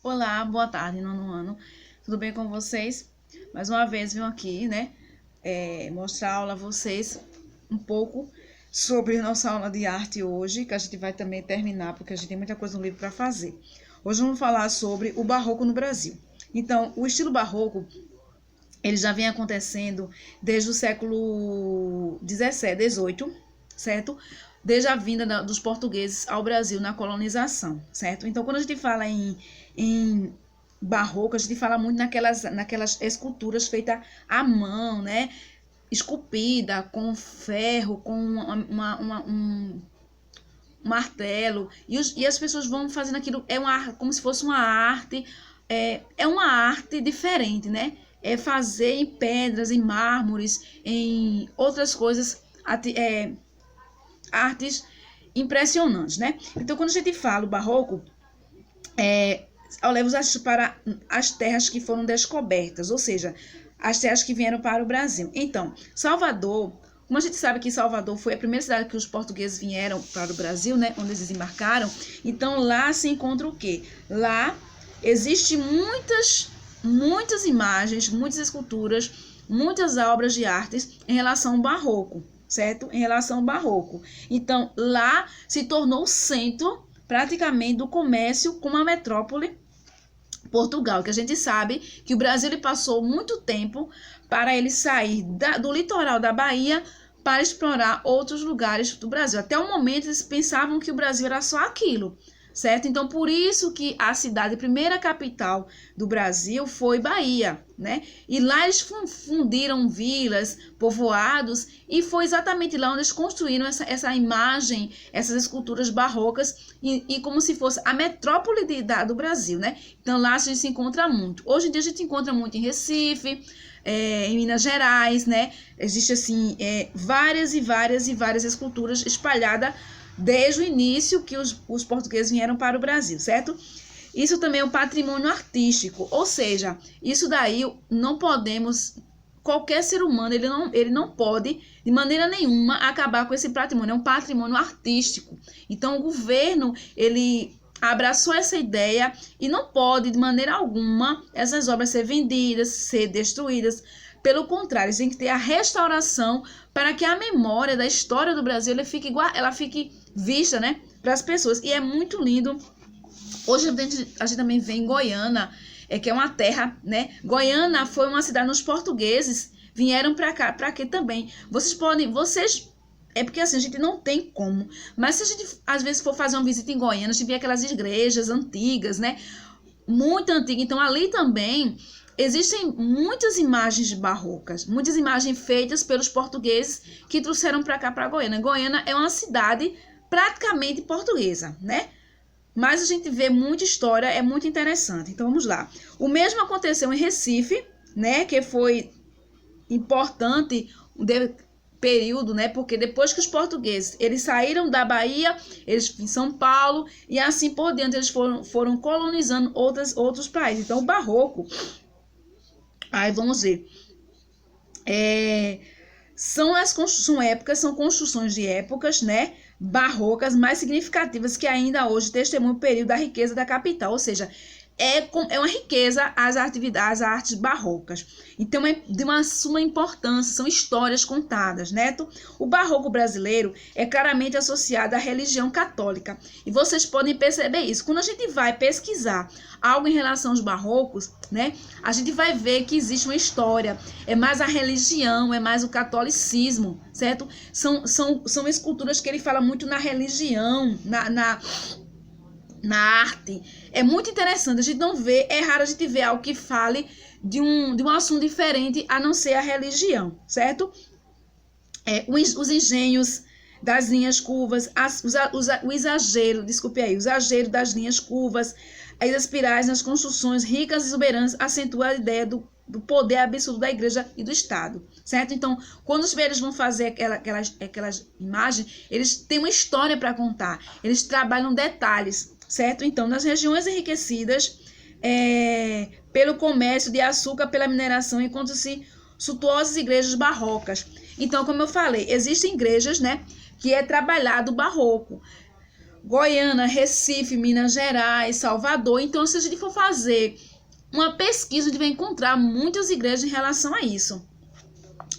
Olá, boa tarde, nono ano. Tudo bem com vocês? Mais uma vez venho aqui, né, mostrar aula a vocês um pouco sobre nossa aula de arte hoje, que a gente vai também terminar, porque a gente tem muita coisa no livro para fazer. Hoje vamos falar sobre o barroco no Brasil. Então, o estilo barroco, ele já vem acontecendo desde o século 17, 18, certo? Desde a vinda dos portugueses ao Brasil na colonização, certo? Então, quando a gente fala em barroco, a gente fala muito naquelas esculturas feitas à mão, né? Esculpida com ferro, com um martelo, e as pessoas vão fazendo aquilo, como se fosse uma arte, é uma arte diferente, né? É fazer em pedras, em mármores, em outras coisas, artes impressionantes, né? Então, quando a gente fala o barroco, leva os artistas para as terras que foram descobertas, ou seja, as terras que vieram para o Brasil. Então, Salvador, como a gente sabe que Salvador foi a primeira cidade que os portugueses vieram para o Brasil, né, onde eles desembarcaram, então lá se encontra o quê? Lá existem muitas imagens, muitas esculturas, muitas obras de artes em relação ao barroco, certo? Em relação ao barroco. Então, lá se tornou o centro praticamente do comércio com a metrópole Portugal, que a gente sabe que o Brasil ele passou muito tempo para ele sair do litoral da Bahia para explorar outros lugares do Brasil. Até o momento eles pensavam que o Brasil era só aquilo, certo? Então, por isso que a cidade, a primeira capital do Brasil foi Bahia, né? E lá eles fundiram vilas, povoados, e foi exatamente lá onde eles construíram essa imagem, essas esculturas barrocas, e como se fosse a metrópole do Brasil, né? Então, lá a gente se encontra muito. Hoje em dia a gente encontra muito em Recife, em Minas Gerais, né? Existe, assim, várias esculturas espalhadas desde o início que os portugueses vieram para o Brasil, certo? Isso também é um patrimônio artístico, ou seja, isso daí não podemos, qualquer ser humano, ele não pode, de maneira nenhuma, acabar com esse patrimônio, é um patrimônio artístico. Então, o governo, ele abraçou essa ideia e não pode, de maneira alguma, essas obras ser vendidas, ser destruídas. Pelo contrário, tem que ter a restauração para que a memória da história do Brasil ela fique vista, né, para as pessoas. E é muito lindo. Hoje a gente também vê em Goiânia, que é uma terra, né? Goiânia foi uma cidade onde os portugueses vieram para cá, para quê também? É porque assim, a gente não tem como. Mas se a gente, às vezes, for fazer uma visita em Goiânia, a gente vê aquelas igrejas antigas, né? Muito antigas. Então, ali também existem muitas imagens barrocas, muitas imagens feitas pelos portugueses que trouxeram para cá, para Goiânia. Goiânia é uma cidade praticamente portuguesa, né? Mas a gente vê muita história, é muito interessante. Então, vamos lá. O mesmo aconteceu em Recife, né? Que foi importante período, né? Porque depois que os portugueses, eles saíram da Bahia, eles em São Paulo, e assim por diante, eles foram colonizando outros países. Então, o barroco, aí vamos ver, são construções de épocas, né, barrocas mais significativas que ainda hoje testemunham o período da riqueza da capital, ou seja, é uma riqueza as artes barrocas. Então, é de uma suma importância, são histórias contadas, né? O barroco brasileiro é claramente associado à religião católica. E vocês podem perceber isso. Quando a gente vai pesquisar algo em relação aos barrocos, né? A gente vai ver que existe uma história. É mais a religião, é mais o catolicismo, certo? São esculturas que ele fala muito na religião, na arte. É muito interessante, a gente não vê, é raro a gente ver algo que fale de um assunto diferente a não ser a religião, certo? Os engenhos das linhas curvas, o exagero das linhas curvas, as espirais nas construções ricas e soberanas acentuam a ideia do poder absurdo da igreja e do Estado, certo? Então, quando os velhos vão fazer aquelas imagens, eles têm uma história para contar, eles trabalham detalhes, certo? Então, nas regiões enriquecidas pelo comércio de açúcar, pela mineração, encontram-se suntuosas igrejas barrocas. Então, como eu falei, existem igrejas, né, que é trabalhado barroco. Goiânia, Recife, Minas Gerais, Salvador. Então, se a gente for fazer uma pesquisa, a gente vai encontrar muitas igrejas em relação a isso,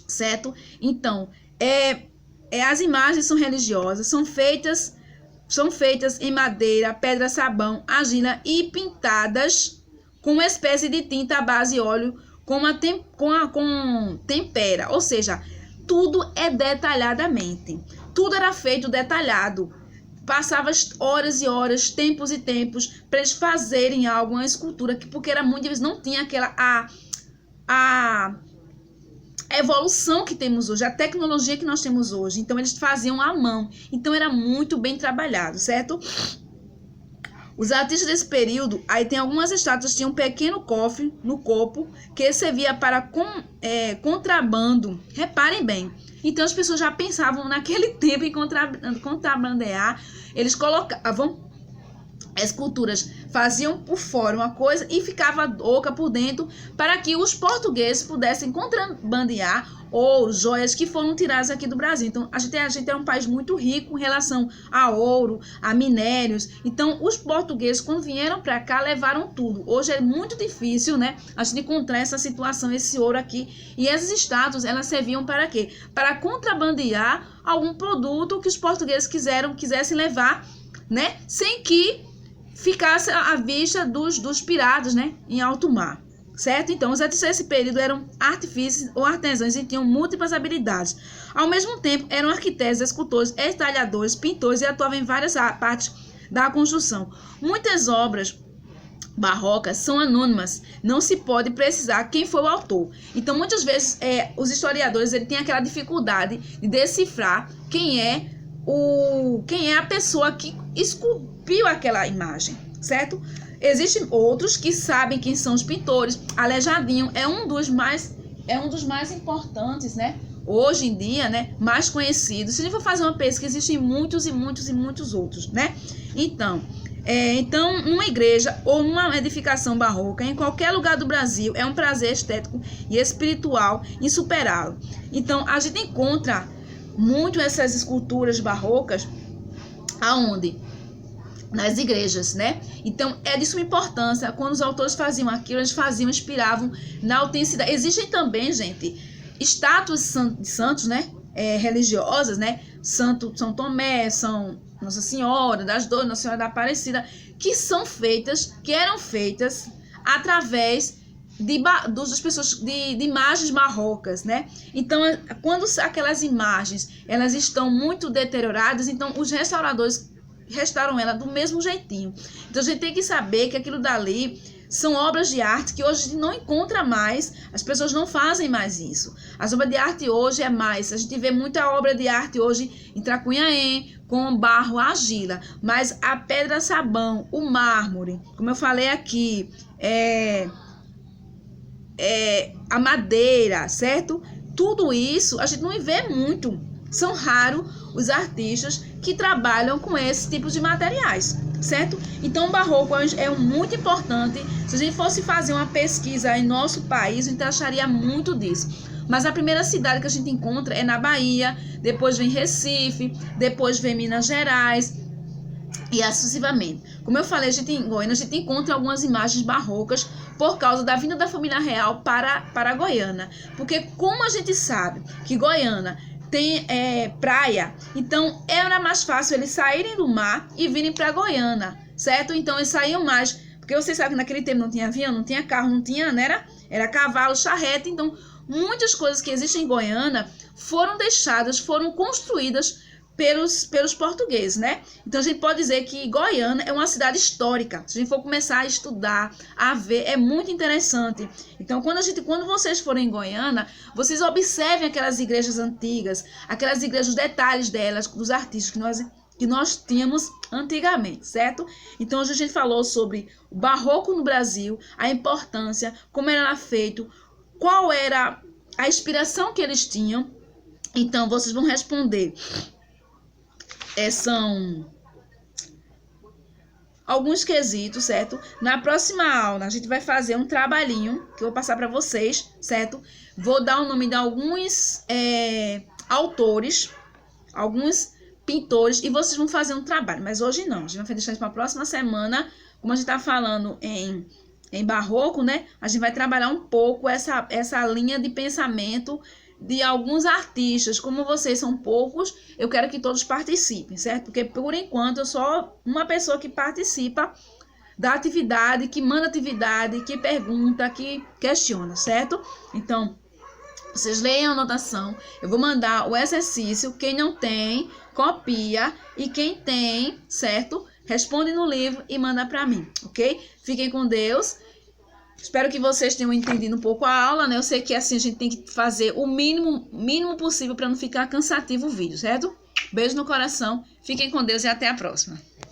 certo? Então, as imagens são religiosas, são feitas em madeira, pedra, sabão, argila e pintadas com uma espécie de tinta à base de óleo com tempera, ou seja, tudo é detalhadamente. Tudo era feito detalhado. Passava horas e horas, tempos e tempos, para eles fazerem algo, uma escultura, porque era muito difícil, não tinha aquela a evolução que temos hoje, a tecnologia que nós temos hoje. Então, eles faziam à mão. Então, era muito bem trabalhado, certo? Os artistas desse período, aí tem algumas estátuas que tinham um pequeno cofre no corpo que servia para contrabando. Reparem bem. Então, as pessoas já pensavam naquele tempo em contrabandear. Eles colocavam esculturas, faziam por fora uma coisa e ficava oca por dentro para que os portugueses pudessem contrabandear ouro, joias que foram tiradas aqui do Brasil. Então, a gente é um país muito rico em relação a ouro, a minérios. Então, os portugueses, quando vieram para cá, levaram tudo. Hoje é muito difícil, né, a gente encontrar essa situação, esse ouro aqui. E essas estátuas, elas serviam para quê? Para contrabandear algum produto que os portugueses quisessem levar, né, sem que ficasse à vista dos piratas, né, em alto mar, certo? Então, os artistas desse período eram artífices ou artesãos e tinham múltiplas habilidades. Ao mesmo tempo, eram arquitetos, escultores, entalhadores, pintores e atuavam em várias partes da construção. Muitas obras barrocas são anônimas, não se pode precisar quem foi o autor. Então, muitas vezes, os historiadores têm aquela dificuldade de decifrar quem é a pessoa que esculpiu aquela imagem, certo? Existem outros que sabem quem são os pintores. Aleijadinho é um dos mais importantes, né? Hoje em dia, né? Mais conhecidos. Se a gente for fazer uma pesquisa, existem muitos e muitos e muitos outros, né? Então, numa igreja ou numa edificação barroca, em qualquer lugar do Brasil, é um prazer estético e espiritual insuperável. Então, a gente encontra muito essas esculturas barrocas aonde? Nas igrejas, né? Então, é de suma importância. Quando os autores faziam aquilo, eles inspiravam na autenticidade. Existem também, gente, estátuas de santos, né? Religiosas, né? São Tomé, São Nossa Senhora das Dores, Nossa Senhora da Aparecida, que eram feitas através das pessoas de imagens barrocas, né? Então, quando aquelas imagens elas estão muito deterioradas, então os restauradores restauram ela do mesmo jeitinho. Então, a gente tem que saber que aquilo dali são obras de arte que hoje a gente não encontra mais, as pessoas não fazem mais isso. As obras de arte hoje a gente vê muita obra de arte hoje em Tracunhaém, com barro, argila, mas a pedra sabão, o mármore, como eu falei aqui, a madeira, certo? Tudo isso a gente não vê muito. São raros os artistas que trabalham com esse tipo de materiais, certo? Então, o barroco é muito importante. Se a gente fosse fazer uma pesquisa em nosso país, a gente acharia muito disso. Mas a primeira cidade que a gente encontra é na Bahia, depois vem Recife, depois vem Minas Gerais, e assim sucessivamente. Como eu falei, em Goiânia a gente encontra algumas imagens barrocas por causa da vinda da família real para Goiânia. Porque como a gente sabe que Goiânia tem praia, então era mais fácil eles saírem do mar e virem para Goiânia, certo? Então eles saíam mais, porque vocês sabem que naquele tempo não tinha avião, não tinha carro, não tinha, né? Era cavalo, charrete. Então muitas coisas que existem em Goiânia foram construídas pelos portugueses, né? Então a gente pode dizer que Goiânia é uma cidade histórica. Se a gente for começar a estudar, a ver, é muito interessante. Então quando vocês forem em Goiânia, vocês observem aquelas igrejas antigas, aquelas igrejas, os detalhes delas, dos artistas que nós tínhamos antigamente, certo? Então hoje a gente falou sobre o barroco no Brasil, a importância, como era feito, qual era a inspiração que eles tinham. Então vocês vão responder. São alguns quesitos, certo? Na próxima aula, a gente vai fazer um trabalhinho que eu vou passar para vocês, certo? Vou dar o nome de alguns autores, alguns pintores e vocês vão fazer um trabalho. Mas hoje não, a gente vai deixar isso para a próxima semana. Como a gente está falando em barroco, né? A gente vai trabalhar um pouco essa linha de pensamento de alguns artistas. Como vocês são poucos, eu quero que todos participem, certo? Porque por enquanto eu sou uma pessoa que participa da atividade, que manda atividade, que pergunta, que questiona, certo? Então, vocês leiam a anotação, eu vou mandar o exercício, quem não tem, copia, e quem tem, certo? Responde no livro e manda para mim, ok? Fiquem com Deus. Espero que vocês tenham entendido um pouco a aula, né? Eu sei que assim a gente tem que fazer o mínimo possível para não ficar cansativo o vídeo, certo? Beijo no coração, fiquem com Deus e até a próxima.